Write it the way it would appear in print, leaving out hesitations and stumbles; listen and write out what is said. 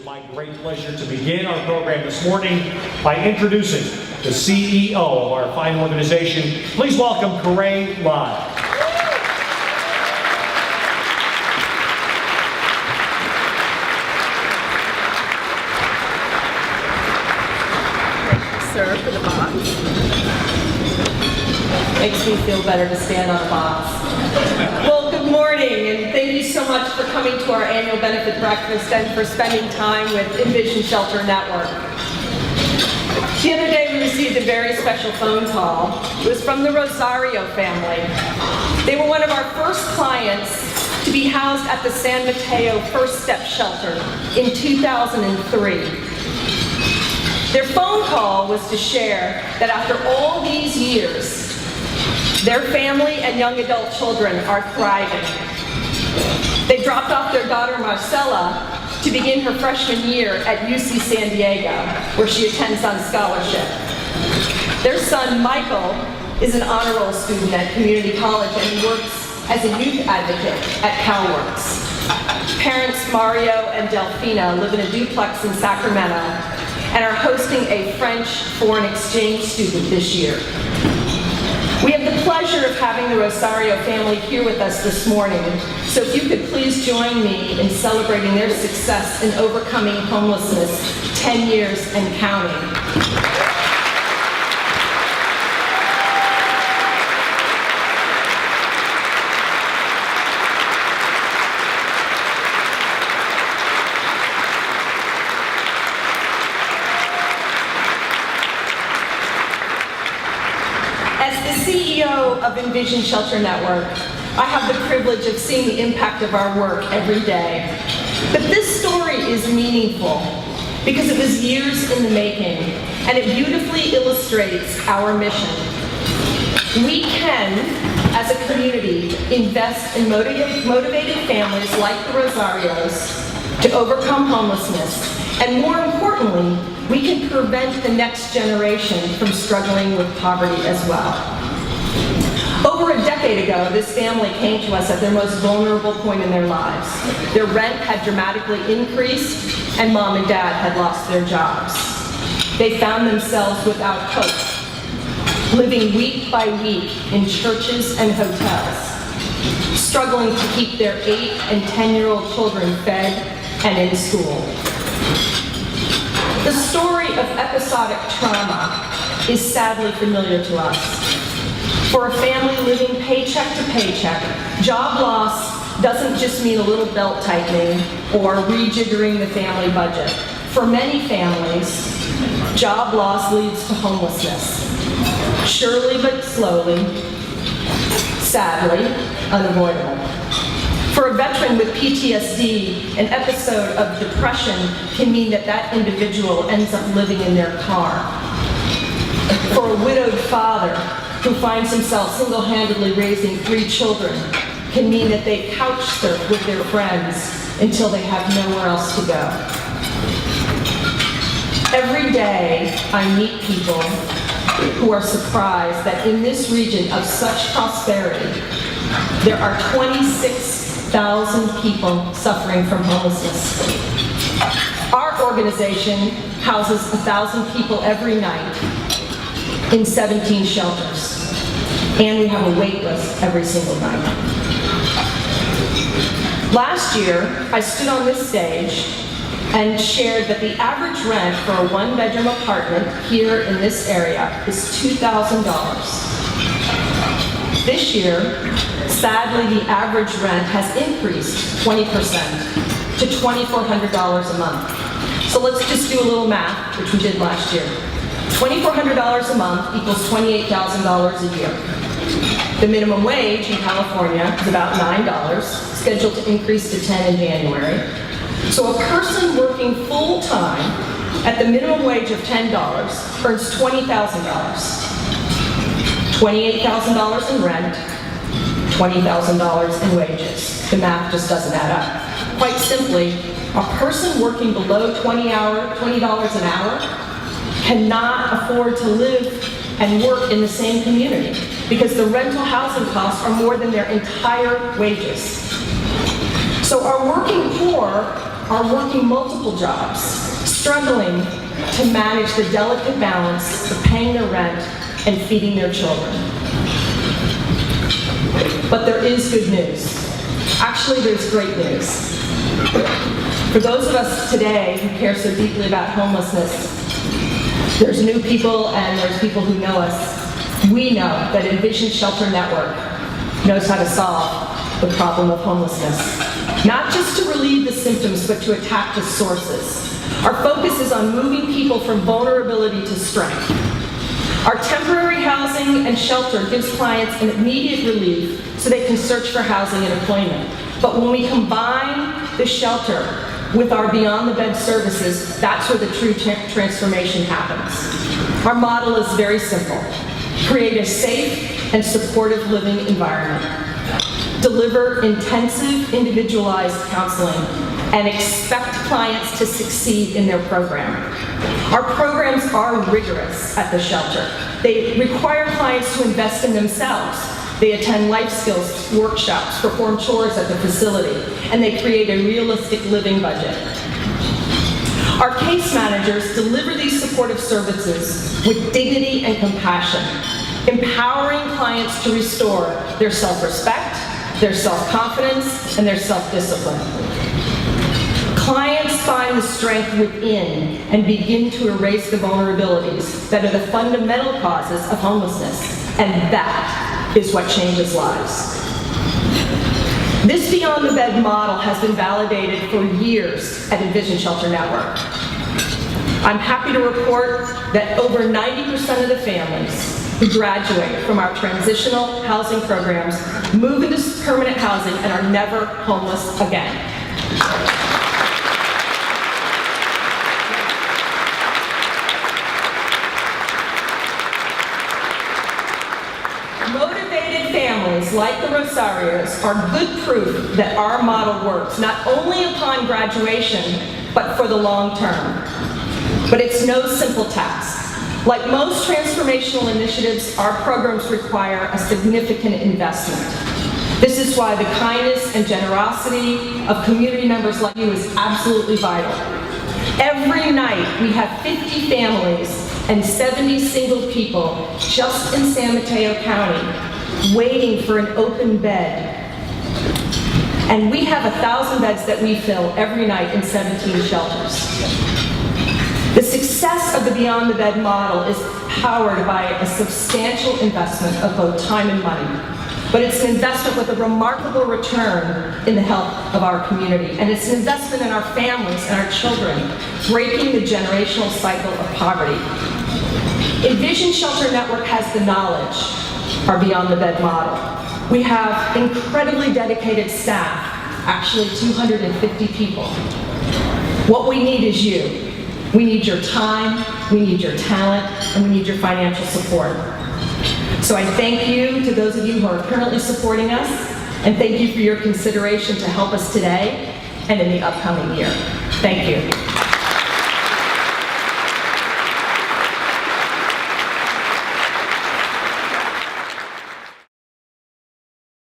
It's my great pleasure to begin our program this morning by introducing the CEO of our fine organization. Please welcome Karae Lisle. Sir, for the box. Makes me feel better to stand on a box. Well, good morning, and thank you so much for coming to our annual benefit breakfast and for spending time with InnVision Shelter Network. The other day we received a very special phone call. It was from the Rosario family. They were one of our first clients to be housed at the San Mateo First Step Shelter in 2003. Their phone call was to share that after all these years, their family and young adult children are thriving. They dropped off their daughter Marcella to begin her freshman year at UC San Diego, where she attends on scholarship. Their son Michael is an honor roll student at community college and he works as a youth advocate at CalWorks. Parents Mario and Delphina live in a duplex in Sacramento and are hosting a French foreign exchange student this year. We have the pleasure of having the Rosario family here with us this morning, so if you could please join me in celebrating their success in overcoming homelessness 10 years and counting. Of InnVision Shelter Network, I have the privilege of seeing the impact of our work every day. But this story is meaningful because it was years in the making and it beautifully illustrates our mission. We can, as a community, invest in motivated families like the Rosarios to overcome homelessness, and more importantly, we can prevent the next generation from struggling with poverty as well. Over a decade ago, this family came to us at their most vulnerable point in their lives. Their rent had dramatically increased, and mom and dad had lost their jobs. They found themselves without hope, living week by week in churches and hotels, struggling to keep their 8- and 10-year-old children fed and in school. The story of episodic trauma is sadly familiar to us. For a family living paycheck to paycheck, job loss doesn't just mean a little belt tightening or rejiggering the family budget. For many families, job loss leads to homelessness. Surely but slowly, sadly, unavoidable. For a veteran with PTSD, an episode of depression can mean that individual ends up living in their car. For a widowed father who finds himself single-handedly raising 3 children can mean that they couch surf with their friends until they have nowhere else to go. Every day I meet people who are surprised that in this region of such prosperity, there are 26,000 people suffering from homelessness. Our organization houses 1,000 people every night in 17 shelters, and we have a wait list every single night. Last year, I stood on this stage and shared that the average rent for a 1-bedroom apartment here in this area is $2,000. This year, sadly, the average rent has increased 20% to $2,400 a month. So let's just do a little math, which we did last year. $2,400 a month equals $28,000 a year. The minimum wage in California is about $9, scheduled to increase to $10 in January. So a person working full-time at the minimum wage of $10 earns $20,000. $28,000 in rent, $20,000 in wages. The math just doesn't add up. Quite simply, a person working below $20 an hour cannot afford to live and work in the same community because the rental housing costs are more than their entire wages. So our working poor are working multiple jobs, struggling to manage the delicate balance of paying their rent and feeding their children. But there is good news. Actually, there's great news. For those of us today who care so deeply about homelessness, there's new people and there's people who know us. We know that InnVision Shelter Network knows how to solve the problem of homelessness. Not just to relieve the symptoms, but to attack the sources. Our focus is on moving people from vulnerability to strength. Our temporary housing and shelter gives clients an immediate relief so they can search for housing and employment. But when we combine the shelter with our Beyond the Bed services, that's where the true transformation happens. Our model is very simple. Create a safe and supportive living environment. Deliver intensive, individualized counseling, and expect clients to succeed in their program. Our programs are rigorous at the shelter. They require clients to invest in themselves. They attend life skills workshops, perform chores at the facility, and they create a realistic living budget. Our case managers deliver these supportive services with dignity and compassion, empowering clients to restore their self-respect, their self-confidence, and their self-discipline. Clients find the strength within and begin to erase the vulnerabilities that are the fundamental causes of homelessness, and that is what changes lives. This Beyond the Bed model has been validated for years at InnVision Shelter Network. I'm happy to report that over 90% of the families who graduate from our transitional housing programs move into permanent housing and are never homeless again. Motivated families like the Rosarios are good proof that our model works, not only upon graduation, but for the long term. But it's no simple task. Like most transformational initiatives, our programs require a significant investment. This is why the kindness and generosity of community members like you is absolutely vital. Every night, we have 50 families and 70 single people just in San Mateo County waiting for an open bed. And we have 1,000 beds that we fill every night in 17 shelters. The success of the Beyond the Bed model is powered by a substantial investment of both time and money. But it's an investment with a remarkable return in the health of our community. And it's an investment in our families and our children, breaking the generational cycle of poverty. InnVision Shelter Network has the knowledge, our Beyond the Bed model. We have incredibly dedicated staff, actually 250 people. What we need is you. We need your time, we need your talent, and we need your financial support. So I thank you to those of you who are currently supporting us, and thank you for your consideration to help us today and in the upcoming year. Thank you.